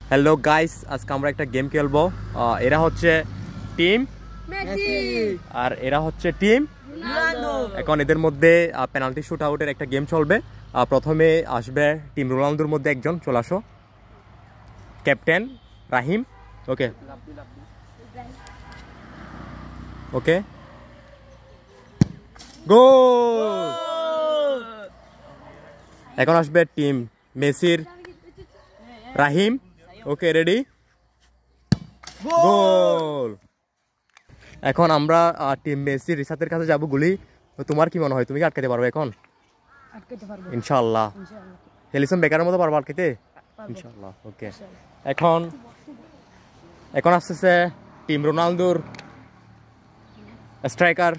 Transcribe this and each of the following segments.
Hello guys, আজকে আমরা একটা গেম খেলবো। এরা হচ্ছে টিম মেসি আর এরা হচ্ছে টিম রোনালদো। এখন এদের মধ্যে পেনাল্টি শুট আউটের একটা গেম চলবে। প্রথমে আসবে টিম রোনালদোর মধ্যে একজন, চলে আসো, ক্যাপ্টেন রাহিম। ওকে ওকে, গোল। এখন আসবে টিম মেসির রাহিম। ওকে, রেডি, গোল। এখন আমরা টিম মেসি রিসাতের কাছে যাব গুলি। তোমার কি মনে হয়, তুমি কি আটকাতে পারবে এখন? আটকাতে পারবো ইনশাআল্লাহ। হেলিসন বেকারের মতো পারবো আটকাতে ইনশাআল্লাহ। ওকে, এখন এখন আসতেছে টিম রোনালদোর স্ট্রাইকার,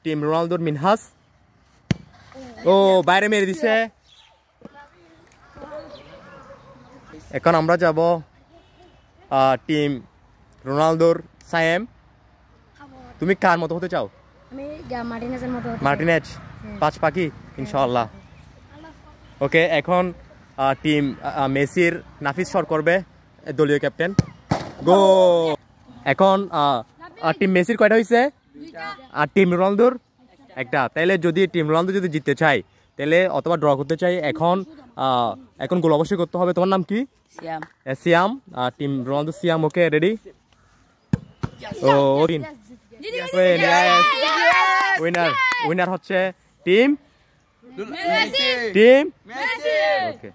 টিম রোনালদোর মিনহাস। ও, বাইরে মেরে দিছে। এখন আমরা যাব টিম রোনালদোর সায়েম। তুমি কার মতো হতে চাও? আমি মার্টিনেজের মতো হতে চাই। মার্টিনেজ, পাঁচ পাখি ইনশাআল্লাহ। ওকে, এখন টিম মেসির নাফিস শট করবে, দলীয় ক্যাপ্টেন, গোল। এখন টিম মেসির কয়টা হয়েছে? আর টিম রোনালদোর একটা। তাইলে যদি টিম রোনালদো যদি জিততে চাই তাহলে অথবা ড্র করতে চাই, এখন এখন গোল অবশ্যই করতে হবে। তোমার নাম কি? সিয়াম। সিয়াম, টিম রোনালদো সিয়াম। ওকে, রেডি, ও উইনার। উইনার হচ্ছে টিম মেসি। ওকে।